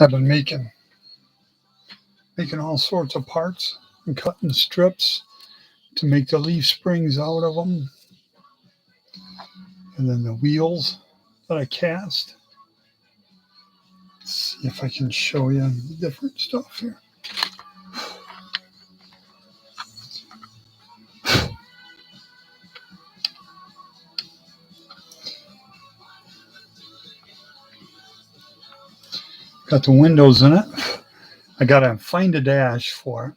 I've been making all sorts of parts and cutting strips to make the leaf springs out of them, and then the wheels that I cast. Let's see if I can show you the different stuff here. Got the windows in it. I gotta find a dash for it.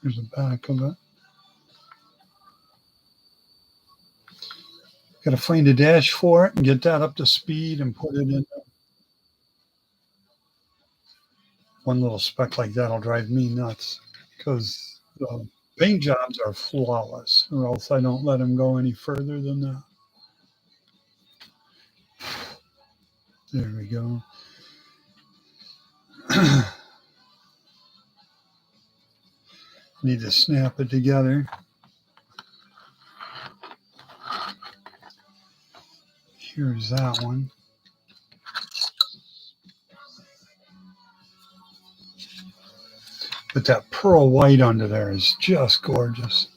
There's the back of it. Gotta find a dash for it and get that up to speed and put it in. One little speck like that'll drive me nuts because the paint jobs are flawless, or else I don't let them go any further than that. There we go. Need to snap it together. Here's that one. But that pearl white under there is just gorgeous.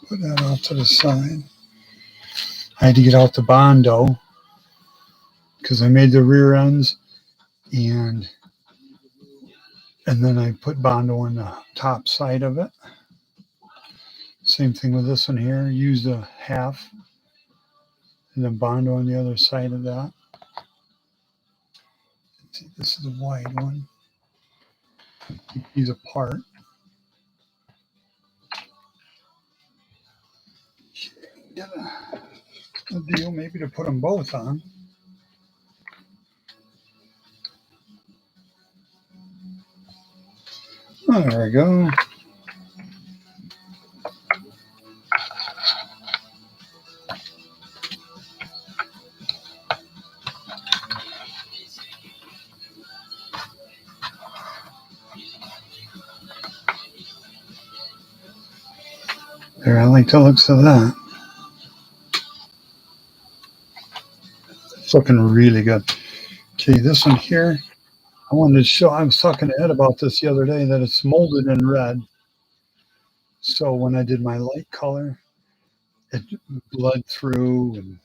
Put that off to the side. I had to get out the Bondo because I made the rear ends, and then I put Bondo on the top side of it. Same thing with this one here. Used a half and then Bondo on the other side of that. Let's see, this is a wide one. Keep these apart. Get a deal maybe to put them both on. Oh, there we go. There, I like the looks of that. It's looking really good. Okay, this one here, I wanted to show, I was talking to Ed about this the other day, that it's molded in red. So when I did my light color, it bled through and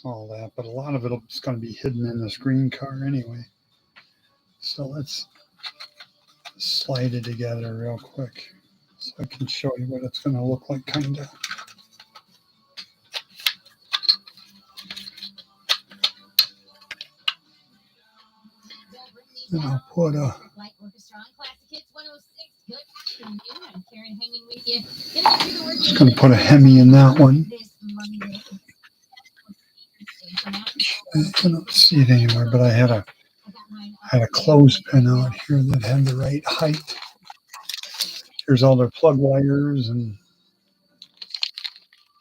all that, but a lot of it's going to be hidden in this green car anyway. So let's slide it together real quick so I can show you what it's going to look like, kind of. And I'll put a... Just going to put a Hemi in that one. I cannot see it anywhere, but I had a clothespin out here that had the right height. Here's all their plug wires and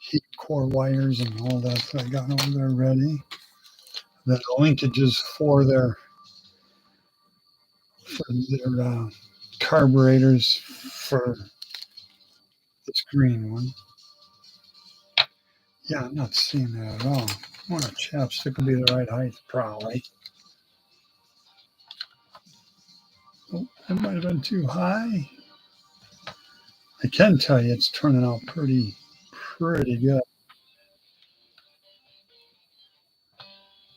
heat core wires and all that I got over there ready. Then the linkages for their carburetors for this green one. Yeah, I'm not seeing that at all. I want a chapstick will be the right height, probably. Oh, that might have been too high. I can tell you it's turning out pretty good.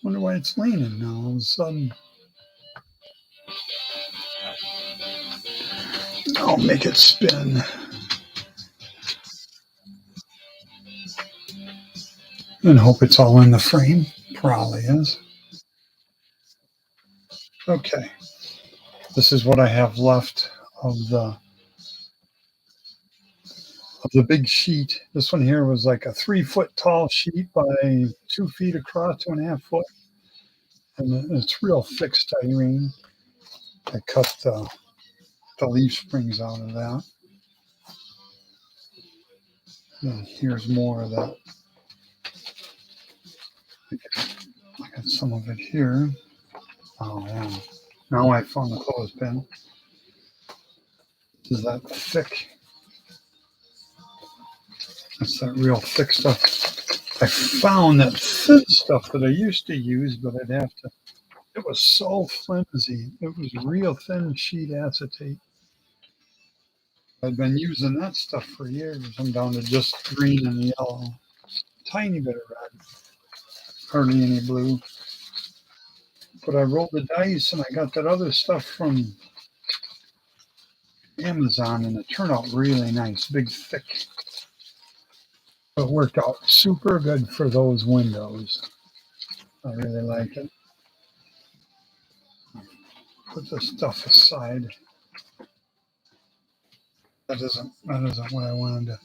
Wonder why it's leaning now all of a sudden. I'll make it spin. And hope it's all in the frame. Probably is. Okay. This is what I have left of the big sheet. This one here was like a 3-foot tall sheet by 2 feet across, 2.5 foot. And it's real thick styrene. I cut the leaf springs out of that. And here's more of that. I got some of it here. Oh, yeah. Now I found the clothespin. Is that thick? That's that real thick stuff. I found that thin stuff that I used to use, but I'd have to, it was so flimsy. It was real thin sheet acetate. I've been using that stuff for years. I'm down to just green and yellow. Tiny bit of red, hardly any blue. But I rolled the dice and I got that other stuff from Amazon and it turned out really nice, big, thick. It worked out super good for those windows. I really like it. Put this stuff aside. That isn't what I wanted to.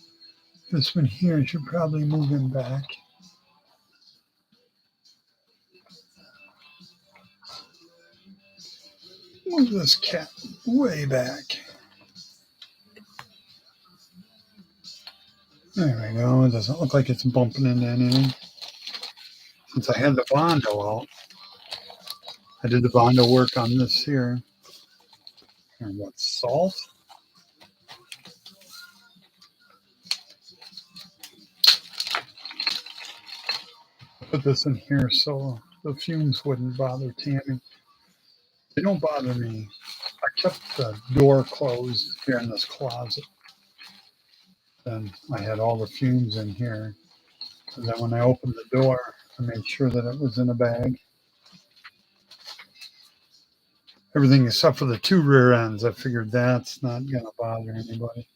This one here, I should probably move him back. Move this cat way back. There we go. It doesn't look like it's bumping into anything. Since I had the Bondo out, I did the Bondo work on this here. And what, salt? Put this in here so the fumes wouldn't bother Tammy. They don't bother me. I kept the door closed here in this closet. And I had all the fumes in here. And then when I opened the door, I made sure that it was in a bag. Everything except for the two rear ends. I figured that's not going to bother anybody.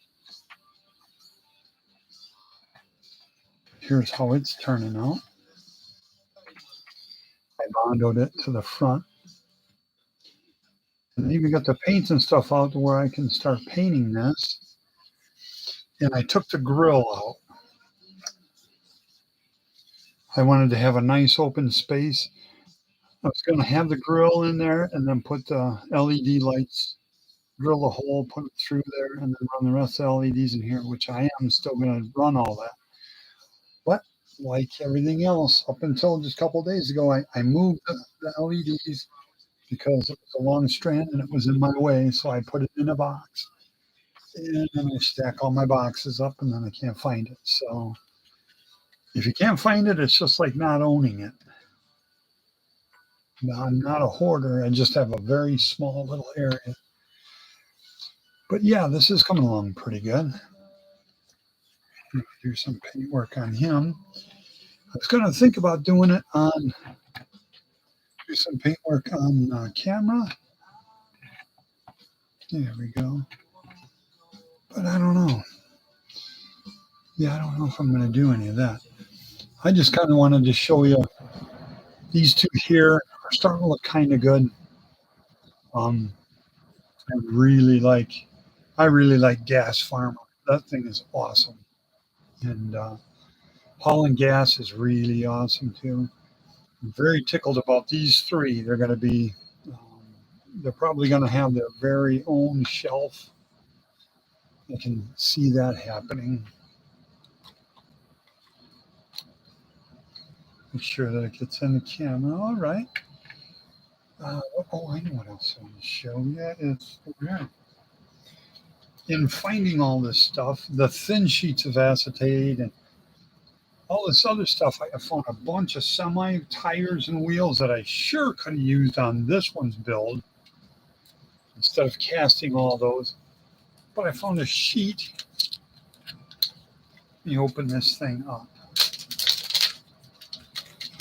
Here's how it's turning out. I bondoed it to the front. And I even got the paints and stuff out to where I can start painting this. And I took the grill out. I wanted to have a nice open space. I was going to have the grill in there and then put the LED lights, drill a hole, put it through there, and then run the rest of the LEDs in here, which I am still going to run all that. But like everything else, up until just a couple of days ago, I moved the LEDs because it was a long strand and it was in my way. So I put it in a box. And then I stack all my boxes up and then I can't find it. So if you can't find it, it's just like not owning it. Now, I'm not a hoarder. I just have a very small little area. But yeah, this is coming along pretty good. Do some paint work on him. I was going to think about doing it on, do some paint work on camera. There we go. But I don't know. Yeah, I don't know if I'm going to do any of that. I just kind of wanted to show you these two here are starting to look kind of good. I really like Gas Farmer. That thing is awesome. And hauling gas is really awesome too. I'm very tickled about these three. They're going to be, they're probably going to have their very own shelf. I can see that happening. Make sure that it gets in the camera. All right. I know what else I want to show you. It's in finding all this stuff, the thin sheets of acetate and all this other stuff. I found a bunch of semi tires and wheels that I sure could have used on this one's build instead of casting all those. But I found a sheet. Let me open this thing up.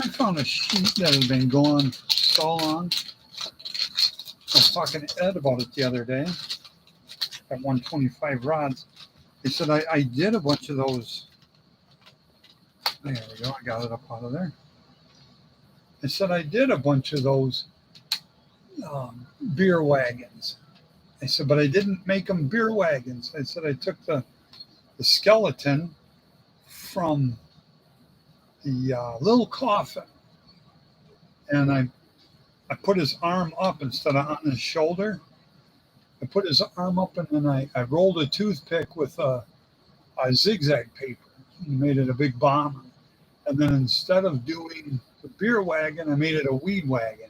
I found a sheet that had been going so long. I was talking to Ed about it the other day at 125 rods. He said, I did a bunch of those. There we go. I got it up out of there. I said, I did a bunch of those beer wagons. I said, but I didn't make them beer wagons. I said, I took the skeleton from the little coffin and I put his arm up instead of on his shoulder. I put his arm up and then I rolled a toothpick with a zigzag paper and made it a big bomber. And then instead of doing the beer wagon, I made it a weed wagon.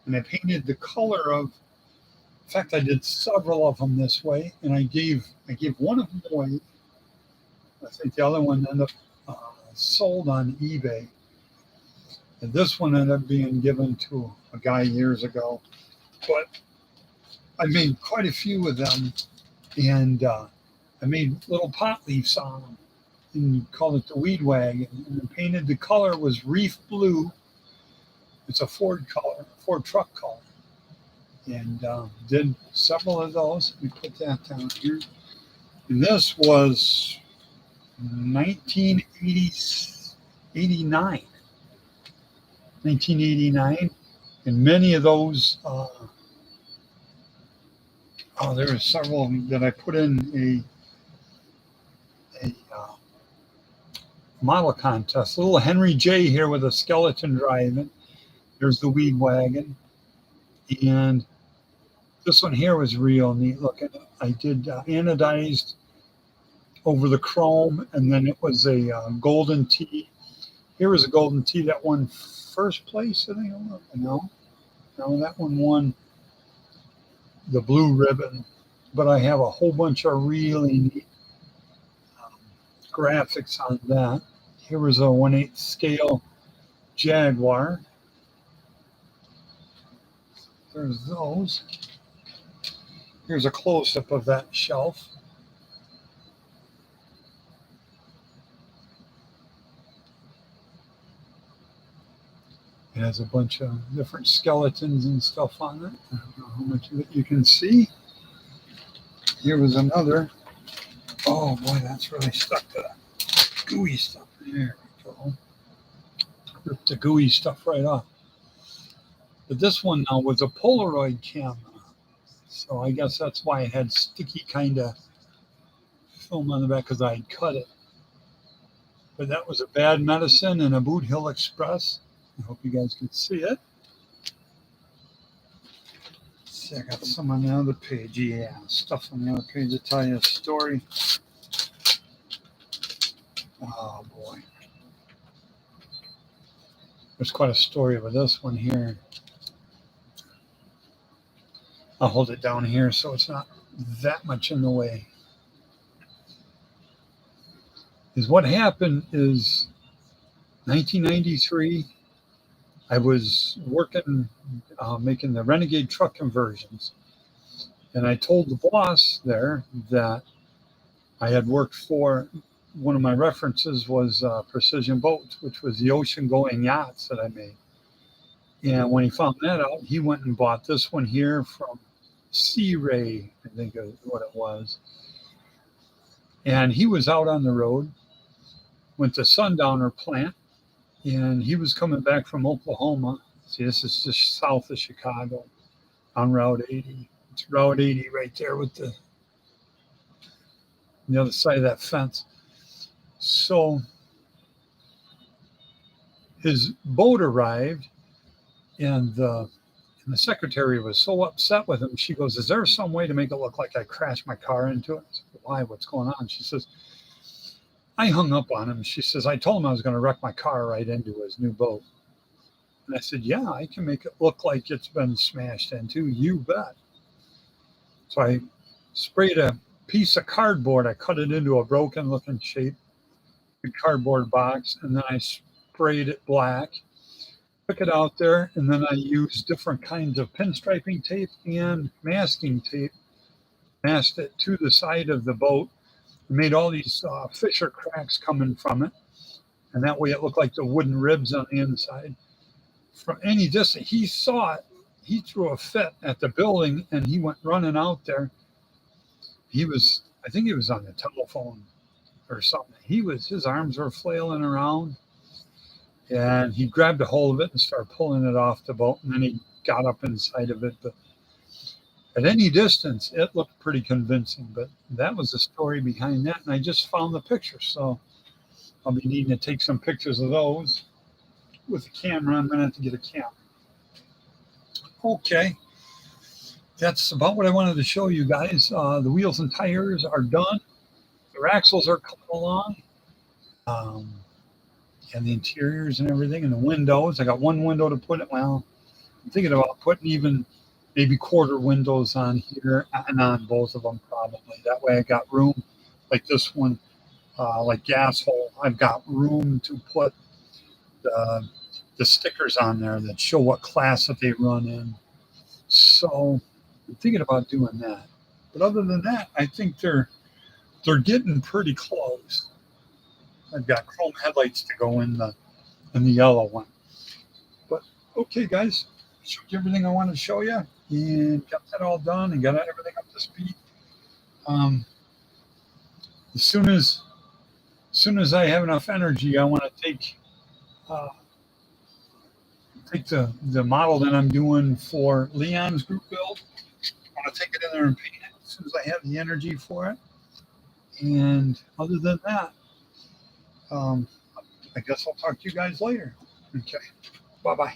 And I painted the color of, in fact, I did several of them this way. And I gave one of them away. I think the other one ended up sold on eBay. And this one ended up being given to a guy years ago. But I made quite a few of them, and I made little pot leaves on them and called it the Weed Wagon. And I painted, the color was reef blue. It's a Ford color, Ford truck color. And did several of those. We put that down here. And this was 1989. 1989. And many of those, there were several that I put in a model contest. A little Henry J here with a skeleton driving. There's the Weed Wagon. And this one here was real neat looking. I did anodized over the chrome, and then it was a golden tee. Here was a golden tee that won first place, I think. No, that one won the blue ribbon. But I have a whole bunch of really neat graphics on that. Here was a 1/8 scale Jaguar. There's those. Here's a close-up of that shelf. It has a bunch of different skeletons and stuff on it. I don't know how much of it you can see. Here was another. Oh boy, that's really stuck to that gooey stuff. There we go. Ripped the gooey stuff right off. But this one now was a Polaroid camera. So I guess that's why it had sticky kind of film on the back, because I had cut it. But that was a Bad Medicine and a Boot Hill Express. I hope you guys can see it. See, I got some on the other page. Yeah, stuff on the other page to tell you a story. Oh boy. There's quite a story with this one here. I'll hold it down here so it's not that much in the way. Is what happened is 1993, I was working, making the Renegade truck conversions. And I told the boss there that I had worked for, one of my references was Precision Boats, which was the ocean-going yachts that I made. And when he found that out, he went and bought this one here from Sea Ray, I think is what it was. And he was out on the road, went to Sundowner plant, and he was coming back from Oklahoma. See, this is just south of Chicago on Route 80. It's Route 80 right there with the other side of that fence. So his boat arrived, and the secretary was so upset with him. She goes, "Is there some way to make it look like I crashed my car into it?" I said, "Why? What's going on?" She says, I hung up on him. She says, "I told him I was going to wreck my car right into his new boat." And I said, "Yeah, I can make it look like it's been smashed into. You bet." So I sprayed a piece of cardboard. I cut it into a broken looking shape, big cardboard box, and then I sprayed it black. Took it out there, and then I used different kinds of pinstriping tape and masking tape, masked it to the side of the boat, and made all these fissure cracks coming from it, and that way it looked like the wooden ribs on the inside. From any distance, he saw it. He threw a fit at the building, and he went running out there. I think he was on the telephone or something. His arms were flailing around. And he grabbed a hold of it and started pulling it off the boat. And then he got up inside of it. But at any distance, it looked pretty convincing. But that was the story behind that. And I just found the picture. So I'll be needing to take some pictures of those with the camera. I'm going to have to get a camera. Okay. That's about what I wanted to show you guys. The wheels and tires are done. The axles are coming along. And the interiors and everything, and the windows. I got one window to put it. Well, I'm thinking about putting even maybe quarter windows on here and on both of them probably. That way I got room like this one, like gas hole I've got room to put the stickers on there that show what class that they run in. So I'm thinking about doing that. But other than that, I think they're getting pretty close. I've got chrome headlights to go in the yellow one. But okay, guys, showed you everything I wanted to show you, and got that all done, and got everything up to speed. Um, as soon as I have enough energy, I want to uh, take the model that I'm doing for Leon's group build. I want to take it in there and paint it as soon as I have the energy for it. And other than that, um, I guess I'll talk to you guys later. Okay. Bye bye.